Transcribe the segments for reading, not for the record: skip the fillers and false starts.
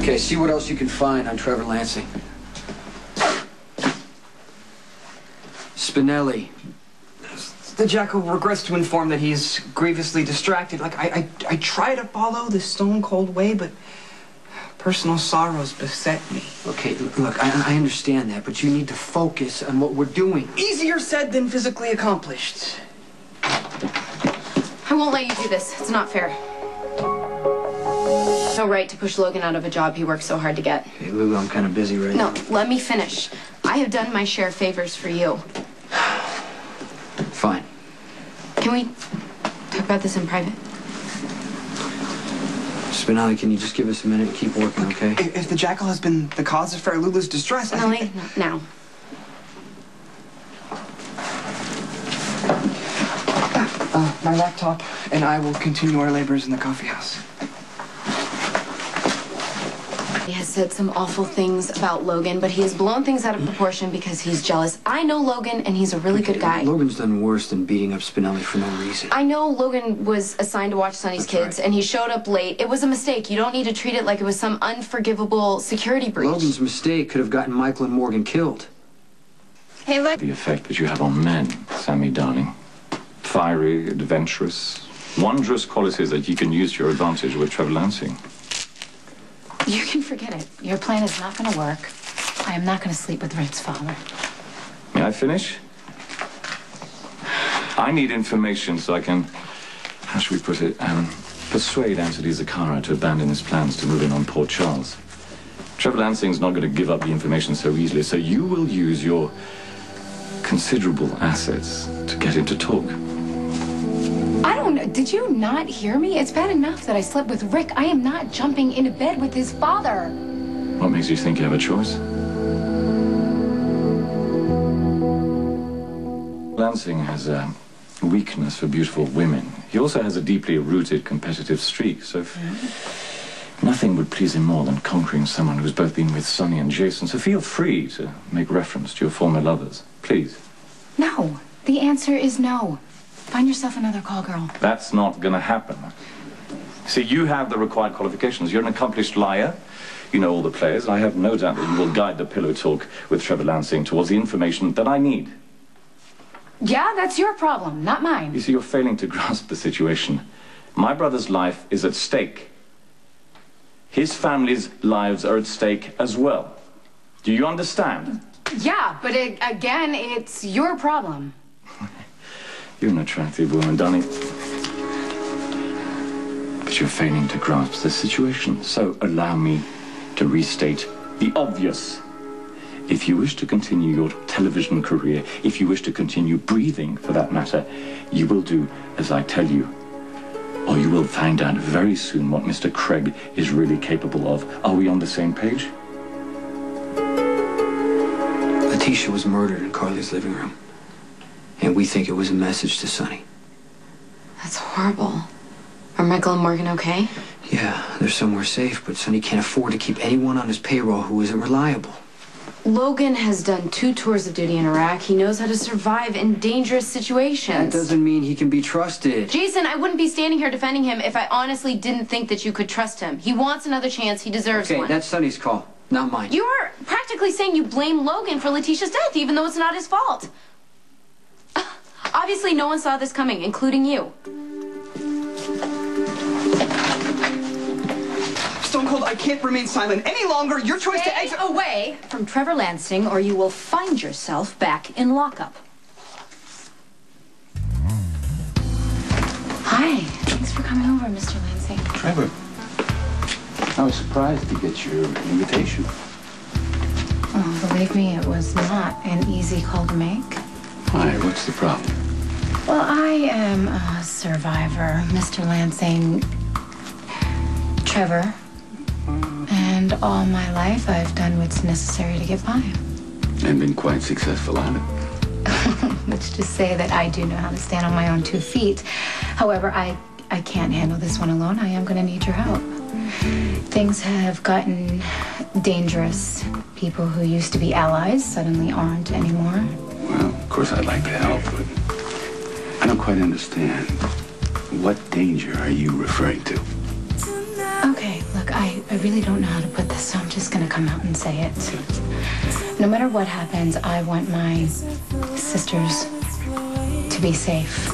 Okay, see what else you can find on Trevor Lansing. Spinelli. The jackal regrets to inform that he's grievously distracted. Like, I try to follow the stone-cold way, but personal sorrows beset me. Okay, look, I understand that, but you need to focus on what we're doing. Easier said than physically accomplished. I won't let you do this. It's not fair. No right to push Logan out of a job he worked so hard to get. Hey, Lulu, I'm kind of busy right now. No, let me finish. I have done my share of favors for you. Fine. Can we talk about this in private? Spinelli, can you just give us a minute and keep working, okay? If the jackal has been the cause of Fair Lulu's distress, Spinelli, now. My laptop and I will continue our labors in the coffee house. He has said some awful things about Logan, but he has blown things out of proportion because he's jealous. I know Logan, and he's a really good guy. Logan's done worse than beating up Spinelli for no reason. I know Logan was assigned to watch Sonny's kids, and he showed up late. It was a mistake. You don't need to treat it like it was some unforgivable security breach. Logan's mistake could have gotten Michael and Morgan killed. Hey, look. The effect that you have on men, Sammy darling. Fiery, adventurous, wondrous qualities that you can use to your advantage with Trevor Lansing. You can forget it. Your plan is not going to work. I am not going to sleep with Rick's father. May I finish? I need information so I can, how should we put it, persuade Anthony Zakara to abandon his plans to move in on Port Charles. Trevor Lansing's not going to give up the information so easily, so you will use your considerable assets to get him to talk. I don't know. Did you not hear me? It's bad enough that I slept with Rick. I am not jumping into bed with his father. What makes you think you have a choice? Lansing has a weakness for beautiful women. He also has a deeply rooted competitive streak, so nothing would please him more than conquering someone who's both been with Sonny and Jason. So feel free to make reference to your former lovers, please. No. The answer is no. Find yourself another call girl. That's not going to happen. See, you have the required qualifications. You're an accomplished liar. You know all the players, and I have no doubt that you will guide the pillow talk with Trevor Lansing towards the information that I need. Yeah, that's your problem, not mine. You see, you're failing to grasp the situation. My brother's life is at stake. His family's lives are at stake as well. Do you understand? Yeah, but again, it's your problem. You're an attractive woman, Donnie. But you're failing to grasp the situation. So allow me to restate the obvious. If you wish to continue your television career, if you wish to continue breathing, for that matter, you will do as I tell you. Or you will find out very soon what Mr. Craig is really capable of. Are we on the same page? Letitia was murdered in Carly's living room. And we think it was a message to Sonny. That's horrible. Are Michael and Morgan okay? Yeah, they're somewhere safe, but Sonny can't afford to keep anyone on his payroll who isn't reliable. Logan has done 2 tours of duty in Iraq. He knows how to survive in dangerous situations. That doesn't mean he can be trusted. Jason, I wouldn't be standing here defending him if I honestly didn't think that you could trust him. He wants another chance. He deserves one. Okay, that's Sonny's call, not mine. You are practically saying you blame Logan for Letitia's death, even though it's not his fault. Obviously, no one saw this coming, including you. Stone Cold, I can't remain silent any longer. Your choice to exit away from Trevor Lansing, or you will find yourself back in lockup. Hi. Thanks for coming over, Mr. Lansing. Trevor, I was surprised to get your invitation. Oh, believe me, it was not an easy call to make. Why? What's the problem? Well, I am a survivor, Mr. Lansing. Trevor. And all my life, I've done what's necessary to get by. And been quite successful at it. Which to say that I do know how to stand on my own 2 feet. However, I can't handle this one alone. I am going to need your help. Things have gotten dangerous. People who used to be allies suddenly aren't anymore. Well, of course I'd like to help, but I don't quite understand. What danger are you referring to? Okay, look, I really don't know how to put this, so I'm just gonna come out and say it. No matter what happens, I want my sisters to be safe.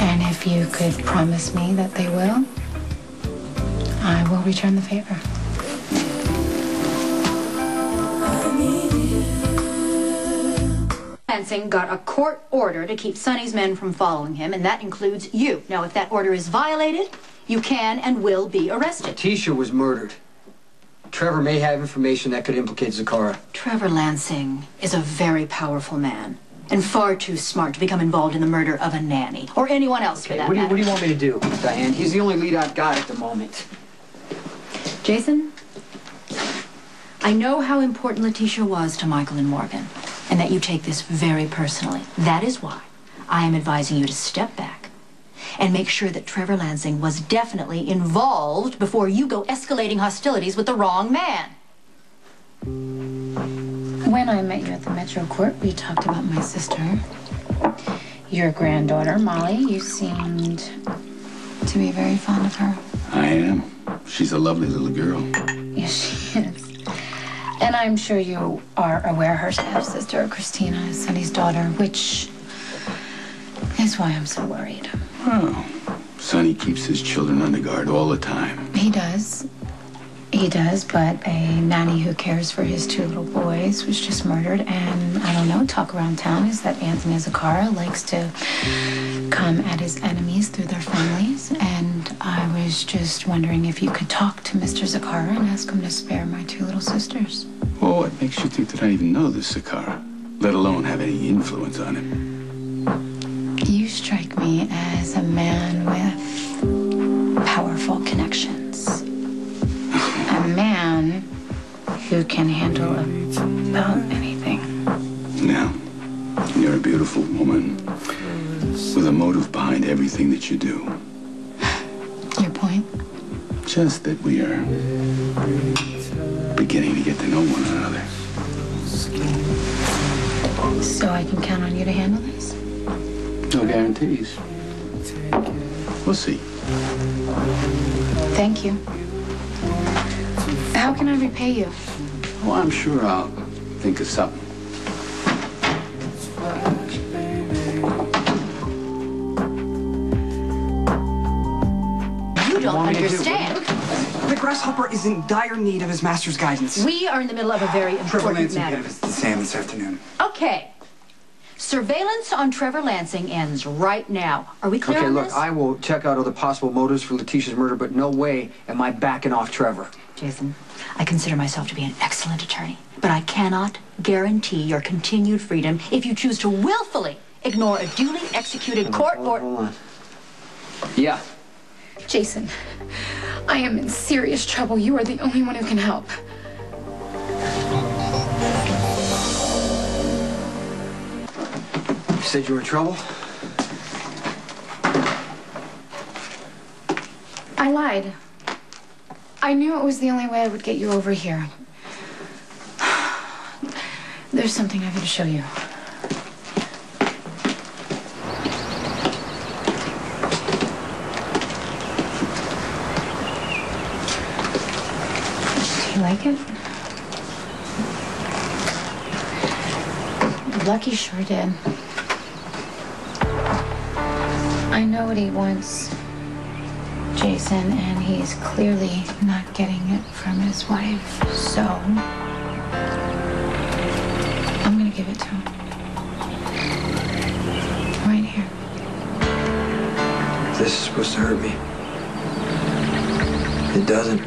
And if you could promise me that they will, I will return the favor. Lansing got a court order to keep Sonny's men from following him, and that includes you. Now, if that order is violated, you can and will be arrested. Letitia was murdered. Trevor may have information that could implicate Zakara. Trevor Lansing is a very powerful man, and far too smart to become involved in the murder of a nanny, or anyone else for that What matter. do you want me to do, Diane? He's the only lead I've got at the moment. Jason, I know how important Letitia was to Michael and Morgan, and that you take this very personally. That is why I am advising you to step back and make sure that Trevor Lansing was definitely involved before you go escalating hostilities with the wrong man. When I met you at the Metro Court, we talked about my sister. Your granddaughter, Molly. You seemed to be very fond of her. I am. She's a lovely little girl. Yes, she is. And I'm sure you are aware her half-sister, Christina, is Sonny's daughter, which is why I'm so worried. Well, Sonny keeps his children under guard all the time. He does. He does, but a nanny who cares for his two little boys was just murdered, and I don't know, talk around town is that Anthony Zakara likes to come at his enemies through their families, and I was just wondering if you could talk to Mr. Zakara and ask him to spare my two little sisters. Well, what makes you think that I even know this Zakara, let alone have any influence on him? You strike me as a man with powerful connections. A man who can handle about anything. Now, you're a beautiful woman with a motive behind everything that you do. Your point? Just that we are beginning to get to know one another. So I can count on you to handle this? No guarantees. We'll see. Thank you. How can I repay you? Oh, I'm sure I'll think of something. You don't understand. The grasshopper is in dire need of his master's guidance. We are in the middle of a very Trevor important Lansing matter. gave us to Sam this afternoon. Okay. Surveillance on Trevor Lansing ends right now. Are we clear Okay, on look, this? I will check out other possible motives for Letitia's murder, but no way am I backing off Trevor. Jason, I consider myself to be an excellent attorney, but I cannot guarantee your continued freedom if you choose to willfully ignore a duly executed court order. Hold on. Yeah. Jason, I am in serious trouble. You are the only one who can help. You said you were in trouble? I lied. I knew it was the only way I would get you over here. There's something I gotta show you. Do you like it? Lucky sure did. I know what he wants, Jason, and he's clearly not getting it from his wife. So, I'm gonna give it to him. Right here. This is supposed to hurt me. It doesn't.